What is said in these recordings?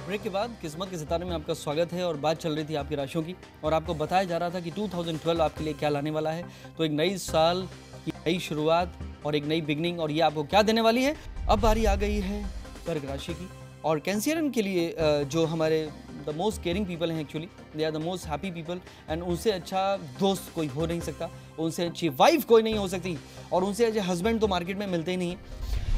Break के बाद किस्मत के सितारे में आपका स्वागत है और बात चल रही थी आपकी राशियों की और आपको बताया जा रहा था कि 2012 आपके लिए क्या लाने वाला है। तो एक नई साल की नई शुरुआत और एक नई बिगनिंग और ये आपको क्या देने वाली है। अब बारी आ गई है कर्क राशि की और कैंसियरन के लिए जो हमारे द मोस्ट केयरिंग पीपल हैं, actually they are the most happy people and उनसे अच्छा दोस्त कोई हो नहीं सकता, उनसे अच्छी वाइफ कोई नहीं हो सकती और उनसे अच्छे हस्बैंड तो मार्केट में मिलते ही नहीं।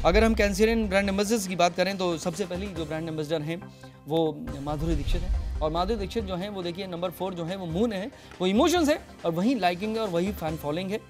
अगर हम कैंसियरन ब्रांड एम्बेसडर्स की बात करें तो सबसे पहली जो ब्रांड एम्बेसडर हैं वो माधुरी दीक्षित है और माधुरी दीक्षित जो है वो देखिए नंबर 4 जो है वो मून है, वो इमोशंस है और वही लाइकिंग है और वही फैन फॉलोइंग है।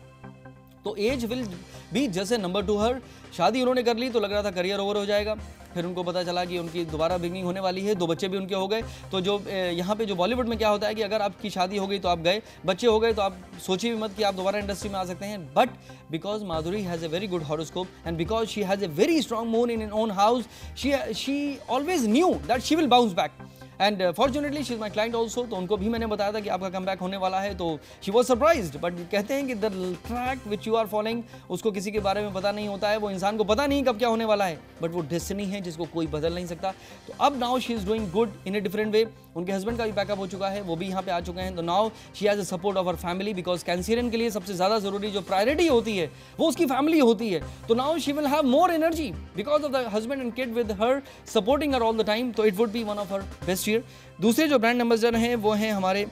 तो एज विल बी जैसे नंबर 2 हर शादी उन्होंने कर ली तो लग रहा था करियर ओवर हो जाएगा, फिर उनको पता चला कि उनकी दोबारा बिगनिंग होने वाली है, 2 बच्चे भी उनके हो गए। तो जो यहाँ पे जो बॉलीवुड में क्या होता है कि अगर आपकी शादी हो गई तो आप गए, बच्चे हो गए तो आप सोचिए भी मत कि आप दोबारा इंडस्ट्री में आ सकते हैं। But because Madhuri has a very good horoscope and because she has a very strong moon in own house, she always knew that she will bounce back and fortunately she is my client also. तो उनको भी मैंने बताया था कि आपका come back होने वाला है, तो शी वॉज सरप्राइज्ड। बट कहते हैं कि the track which you are following उसको किसी के बारे में पता नहीं होता है, वो इंसान को पता नहीं कब क्या होने वाला है, बट वो डेस्टिनी है जिसको कोई बदल नहीं सकता। तो अब now she is doing good in a different way. उनके हस्बैंड का भी बैकअप हो चुका है, वो भी यहाँ पे आ चुके हैं। तो now she has a support of her family because Cancerian के लिए सबसे ज़्यादा जरूरी जो प्रायोरिटी होती है वो उसकी फैमिली होती है। तो now she will have more energy because of the husband and kid with her supporting her all the time. तो it would be one of her best year. दूसरे जो ब्रांड एम्बेसडर हैं वो हैं हमारे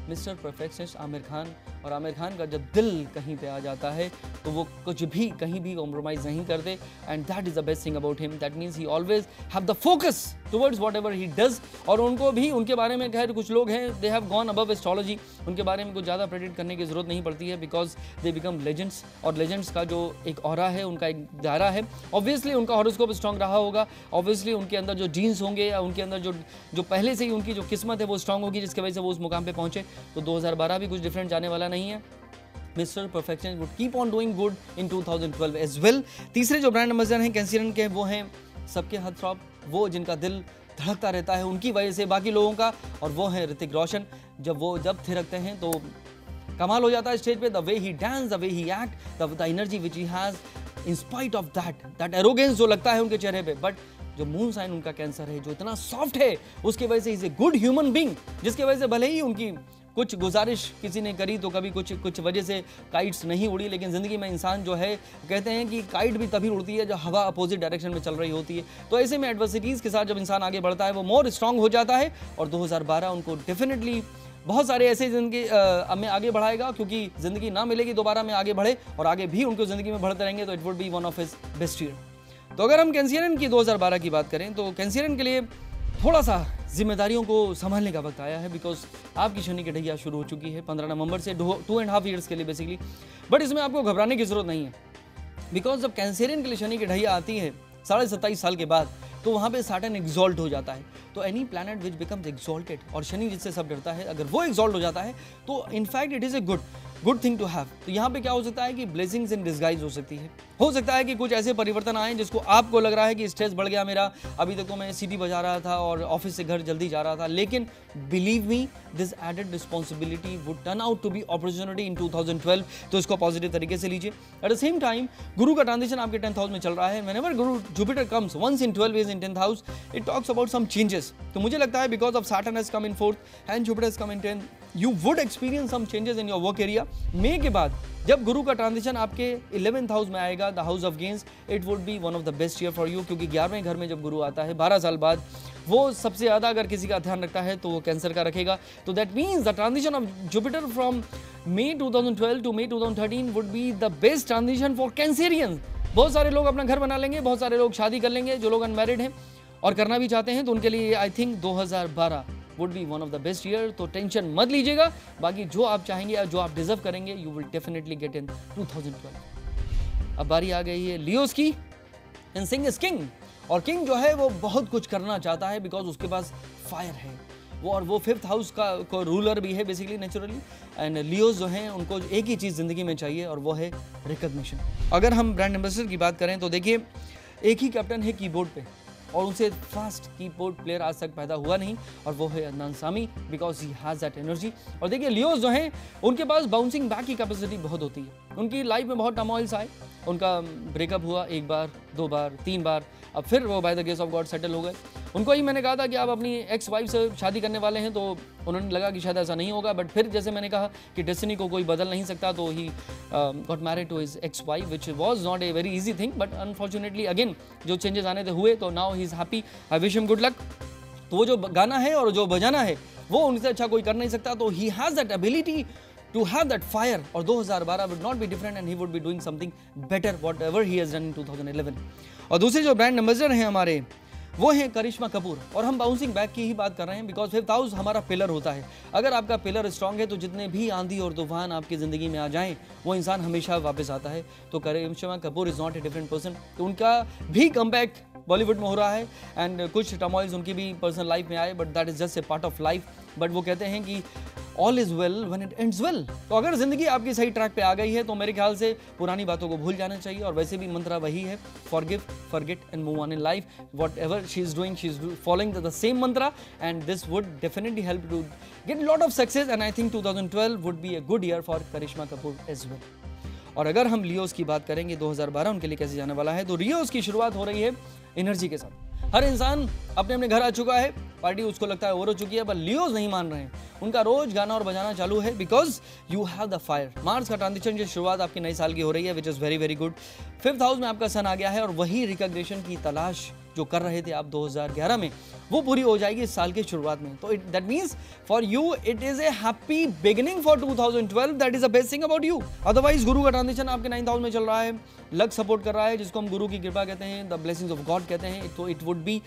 मिस्टर परफेक्शनिस्ट आमिर खान। और आमिर खान का जब दिल कहीं पे आ जाता है तो वो कुछ भी कहीं भी कॉम्प्रोमाइज़ नहीं करते and that is the best thing about him. That means he always have the focus towards what ever he does. और उनको भी उनके बारे में खैर कुछ लोग हैं they have gone above astrology, उनके बारे में कुछ ज़्यादा प्रेडिक्ट करने की ज़रूरत नहीं पड़ती है बिकॉज दे बिकम लेजेंड्स। और लेजेंड्स का जो एक ऑरा है, उनका एक दायरा है, ऑब्वियसली उनका हॉरोस्कोप स्ट्रॉन्ग रहा होगा, ऑब्वियसली उनके अंदर जो जीन्स होंगे या उनके अंदर जो पहले से ही उनकी जो किस्मत है वो स्ट्रॉन्ग होगी जिसकी वजह से वो उस मुकाम पे पहुंचे। तो 2012 भी कुछ डिफरेंट जाने वाला नहीं है। Mister perfection would keep on doing good in 2012 as well. तीसरे जो ब्रांड एम्बेसडर हैं कैंसियरन के वो हैं सबके हार्ट थ्रॉब, वो जिनका दिल धड़कता रहता है उनकी वजह से बाकी लोगों का, और वो हैं ऋतिक रोशन। जब थिरकते हैं तो कमाल हो जाता है स्टेज पे, the way he dance, the way he act, the energy which he has in spite of that arrogance जो लगता है उनके चेहरे पे। बट जो मून साइन उनका कैंसर है जो इतना सॉफ्ट है उसकी वजह से is a good human being, जिसकी वजह से भले ही उनकी कुछ गुजारिश किसी ने करी तो कभी कुछ वजह से काइट्स नहीं उड़ी, लेकिन ज़िंदगी में इंसान जो है कहते हैं कि काइट भी तभी उड़ती है जब हवा अपोजिट डायरेक्शन में चल रही होती है। तो ऐसे में एडवर्सिटीज़ के साथ जब इंसान आगे बढ़ता है वो मोर स्ट्रांग हो जाता है और 2012 उनको डेफिनेटली बहुत सारे ऐसे ज़िंदगी में आगे बढ़ाएगा, क्योंकि ज़िंदगी ना मिलेगी दोबारा में आगे बढ़े और आगे भी उनको ज़िंदगी में बढ़ते रहेंगे। तो it would be one of his best year. तो अगर हम कैंसियरन की 2012 की बात करें तो कैंसियरन के लिए थोड़ा सा जिम्मेदारियों को संभालने का वक्त आया है बिकॉज आपकी शनि की ढैया शुरू हो चुकी है 15 नवंबर से 2.5 ईयर्स के लिए बेसिकली। बट इसमें आपको घबराने की जरूरत नहीं है बिकॉज जब कैंसियरन के लिए शनि की ढैया आती है 27.5 साल के बाद तो वहाँ पे सैटर्न एग्जॉल्ट हो जाता है। तो any planet which becomes exalted, और शनि जिससे सब डरता है, अगर वो एग्जॉल्ट हो जाता है तो in fact it is a good thing to have. तो यहाँ पे क्या हो सकता है कि ब्लेसिंग्स इन डिस्गाइज हो सकता है कि कुछ ऐसे परिवर्तन आए जिसको आपको लग रहा है कि स्ट्रेस बढ़ गया मेरा, अभी तक तो मैं सीटी बजा रहा था और ऑफिस से घर जल्दी जा रहा था, लेकिन believe me this added responsibility would turn out to be opportunity in 2012। तो इसको पॉजिटिव तरीके से लीजिए। एट द सेम टाइम गुरु का ट्रांजिशन आपके 10th हाउस में चल रहा है। Whenever Guru Jupiter comes once in 12 is in 10th house it talks about some changes. तो मुझे लगता है because of Saturn has come in 4th and Jupiter has come in 10th you would experience some changes in your work area. May के बाद जब गुरु का transition आपके 11th house में आएगा, the house of gains, it would be one of the best year for you, क्योंकि 11वें घर में जब गुरु आता है 12 साल बाद, वो सबसे ज़्यादा अगर किसी का ध्यान रखता है तो वो कैंसर का रखेगा। तो that means the transition of Jupiter from May 2012 to May 2013 would be the best transition for cancerians. बहुत सारे लोग अपना घर बना लेंगे, बहुत सारे लोग शादी कर लेंगे, जो लोग अनमैरिड हैं और करना भी चाहते हैं तो उनके लिए आई think 2012 would be one of the best year. तो टेंशन मत लीजिएगा, बाकी जो आप चाहेंगे या जो आप डिजर्व करेंगे you will definitely get in 2012। अब बारी आ गई है लियोस की एंड सिंह इज किंग। और किंग जो है वो बहुत कुछ करना चाहता है बिकॉज उसके पास फायर है वो, और वो 5th हाउस का को रूलर भी है बेसिकली नेचुरली। एंड लियोस जो हैं उनको एक ही चीज़ ज़िंदगी में चाहिए और वो है रिकग्निशन। अगर हम ब्रांड एम्बेसडर की बात करें तो देखिए एक ही कैप्टन है कीबोर्ड पे और उनसे फास्ट कीबोर्ड प्लेयर आज तक पैदा हुआ नहीं, और वो है Adnan Sami because he has that energy. और देखिए लियोस जो हैं उनके पास बाउंसिंग बैक की कैपेसिटी बहुत होती है। उनकी लाइफ में बहुत टर्मोइल्स आए, उनका ब्रेकअप हुआ 1 बार 2 बार 3 बार, अब फिर वो by the grace of God settle हो गए। उनको ही मैंने कहा था कि आप अपनी एक्स वाइफ से शादी करने वाले हैं, तो उन्होंने लगा कि शायद ऐसा नहीं होगा, बट फिर जैसे मैंने कहा कि डेस्टिनी को कोई बदल नहीं सकता, तो he got married to his ex wife, which was not a very easy thing, but unfortunately again जो चेंजेस आने थे हुए, तो now he is happy. I wish him good luck. तो वो जो गाना है और जो बजाना है वो उनसे अच्छा कोई कर नहीं सकता, तो ही has that ability to have that fire, और 2012 would not be different and he would be doing something better whatever he has done in 2011। और दूसरे जो ब्रांड एम्बेसडर हैं हमारे वो हैं करिश्मा कपूर, और हम बाउंसिंग बैक की ही बात कर रहे हैं, बिकॉज 5th हाउस हमारा पिलर होता है। अगर आपका पिलर स्ट्रांग है तो जितने भी आंधी और तूफान आपकी ज़िंदगी में आ जाएं वो इंसान हमेशा वापस आता है। तो Karisma Kapoor is not a different person, तो उनका भी कमबैक बॉलीवुड में हो रहा है, एंड कुछ टर्मोइल्स उनकी भी पर्सनल लाइफ में आए, but that is just a part of life. But वो कहते हैं कि all is well when it ends well. तो अगर ज़िंदगी आपकी सही ट्रैक पे आ गई है तो मेरे ख्याल से पुरानी बातों को भूल जाना चाहिए, और वैसे भी मंत्रा वही है, forgive, forget and move on in life. Whatever she is doing, she is following the same mantra, and this would definitely help to get lot of success, and I think 2012 would be a good year for Karishma Kapoor as well. और अगर हम Leos की बात करेंगे 2012 उनके लिए कैसे जाने वाला है, तो लियोस की शुरुआत हो रही है एनर्जी के साथ। हर इंसान अपने अपने घर आ चुका है, पार्टी उसको लगता है ओवर हो चुकी है, पर लियोस नहीं मान रहे हैं। उनका रोज गाना और बजाना चालू है, because you have the fire. Mars का ट्रांजिशन की शुरुआत आपकी नई साल की हो रही है, which is very very good. 5th house में आपका सन आ गया है, और वही रिकॉग्निशन की तलाश जो कर रहे थे आप 2011 में, वो पूरी हो जाएगी इस साल की शुरुआत में। तो that means for you it is A happy beginning for 2012, that is the best thing about you. Otherwise गुरु का ट्रांजिशन आपके 9th हाउस में चल रहा है, लक सपोर्ट कर रहा है, जिसको हम गुरु की कृपा कहते हैं, द ब्लेसिंग्स ऑफ गॉड कहते हैं, तो it would B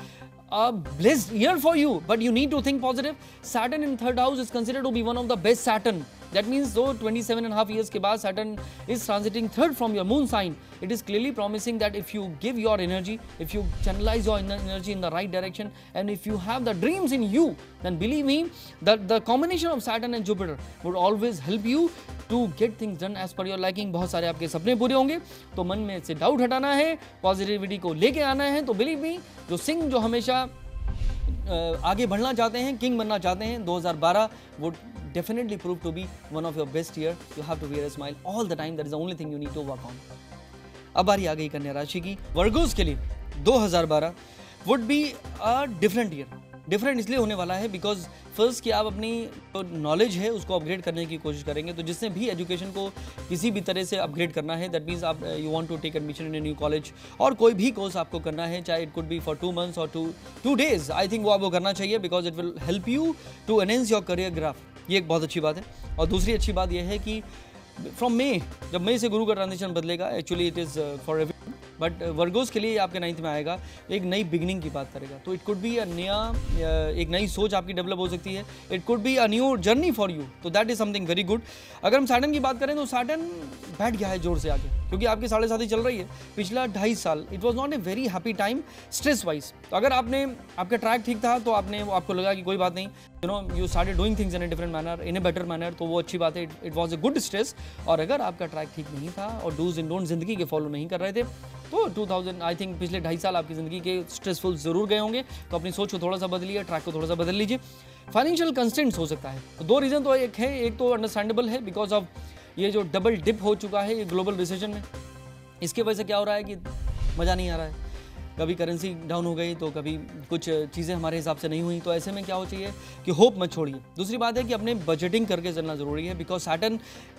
a blessed year for you, but you need to think positive. Saturn in 3rd house is considered to be one of the best Saturn. That means though 27.5 years के बाद Saturn is transiting 3rd from your moon sign, it is clearly promising that if you give your energy, if you channelize your energy in the right direction, and if you have the dreams in you, then believe me that the combination of Saturn and Jupiter would always help you to get things done as per your liking। बहुत सारे आपके सपने पूरे होंगे, तो मन में से डाउट हटाना है, पॉजिटिविटी को लेके आना है। तो बिलीव मी, जो सिंह जो हमेशा आगे बढ़ना चाहते हैं, किंग बनना चाहते हैं, 2012 would definitely prove to be one of your best year. You have to wear a smile all the time. That is the only thing you need to work on. अब बारी आ गई कन्या राशि की। वर्गोस के लिए 2012 would be a different year. Different इसलिए होने वाला है बिकॉज फर्स्ट कि आप अपनी जो नॉलेज है उसको अपग्रेड करने की कोशिश करेंगे। तो जिसने भी एजुकेशन को किसी भी तरह से अपग्रेड करना है, दैट मीन्स आप you want to take admission in a new college, और कोई भी कोर्स आपको करना है, चाहे it could be for 2 months और 2 days, आई थिंक वो आपको करना चाहिए, because it will help you to enhance your career graph. ये एक बहुत अच्छी बात है। और दूसरी अच्छी बात यह है कि फ्रॉम मे, जब मई से गुरु का ट्रांजिशन बदलेगा, actually it is for every, but Virgo's के लिए आपके 9th में आएगा, एक नई बिगनिंग की बात करेगा। तो इट कुड बी एक नई सोच आपकी डेवलप हो सकती है, it could be a new journey for you, तो that is something very good. अगर हम सैटर्न की बात करें तो सैटर्न बैठ गया है जोर से आगे, क्योंकि आपकी 7.5 चल रही है पिछला 2.5 साल। It was not a very happy time stress wise. तो अगर आपका ट्रैक ठीक था तो आपको लगा कि कोई बात नहीं, you started doing things in a different manner, in a better manner, तो वो अच्छी बात है, it was a good stress. और अगर आपका ट्रैक ठीक नहीं था और डूज एंड डोंट जिंदगी के फॉलो नहीं कर रहे थे, तो 2000 आई थिंक पिछले 2.5 साल आपकी ज़िंदगी के स्ट्रेसफुल ज़रूर गए होंगे। तो अपनी सोच को थोड़ा सा बदलिए, ट्रैक को थोड़ा सा बदल लीजिए। फाइनेंशियल कंस्ट्रेंट्स हो सकता है, तो 2 रीज़न तो एक तो अंडरस्टैंडेबल है, बिकॉज ऑफ ये जो डबल डिप हो चुका है ये ग्लोबल रिसेशन में, इसके वजह से क्या हो रहा है कि मज़ा नहीं आ रहा है। कभी करेंसी डाउन हो गई तो कभी कुछ चीज़ें हमारे हिसाब से नहीं हुई, तो ऐसे में क्या हो चाहिए कि होप मत छोड़िए। दूसरी बात है कि अपने बजटिंग करके चलना ज़रूरी है, because Saturn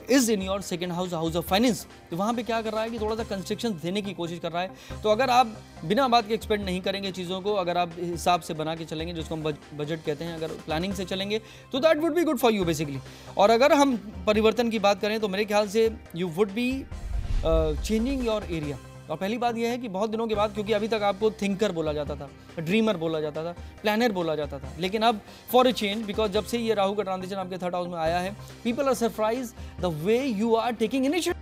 is in your 2nd house, house of finance. तो वहाँ पे क्या कर रहा है कि थोड़ा सा कंस्ट्रक्शन देने की कोशिश कर रहा है। तो अगर आप बिना बात के एक्सपेक्ट नहीं करेंगे चीज़ों को, अगर आप हिसाब से बना के चलेंगे, जिसको हम बजट कहते हैं, अगर प्लानिंग से चलेंगे तो that would be good for you basically. और अगर हम परिवर्तन की बात करें तो मेरे ख्याल से you would be changing your area. और पहली बात यह है कि बहुत दिनों के बाद, क्योंकि अभी तक आपको थिंकर बोला जाता था, ड्रीमर बोला जाता था, प्लानर बोला जाता था, लेकिन अब फॉर ए चेंज, बिकॉज जब से ये राहु का ट्रांजिशन आपके 3rd हाउस में आया है, people are surprise the way you are taking initiative.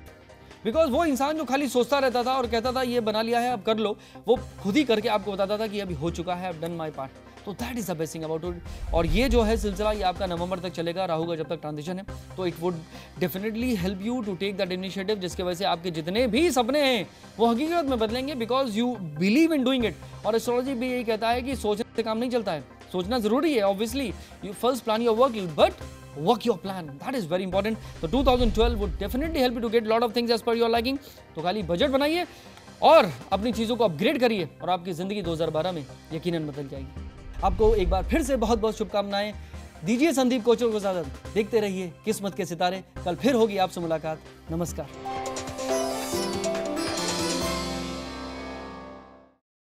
Because वो इंसान जो खाली सोचता रहता था और कहता था ये बना लिया है अब कर लो, वो खुद ही करके आपको बताता था कि अभी हो चुका है, अब डन माई पार्ट। तो that is the best thing about it. और ये जो है सिलसिला ये आपका नवंबर तक चलेगा, राहु का जब तक ट्रांजिशन है, तो it would definitely help you to take that initiative, जिसकी वजह से आपके जितने भी सपने हैं वो हकीकत में बदलेंगे, because you believe in doing it. और एस्ट्रोलॉजी भी यही कहता है कि सोचने से काम नहीं चलता है, सोचना जरूरी है obviously, you first plan your work, but work your plan, that is very important. So 2012 would definitely help you to get lot of things as per your liking. तो खाली बजट बनाइए और अपनी चीज़ों को अपग्रेड करिए और आपकी ज़िंदगी 2012 में यकीनन बदल जाएगी। आपको एक बार फिर से बहुत बहुत शुभकामनाएं। दीजिए संदीप कोचर को इजाजत, देखते रहिए किस्मत के सितारे। कल फिर होगी आपसे मुलाकात। नमस्कार।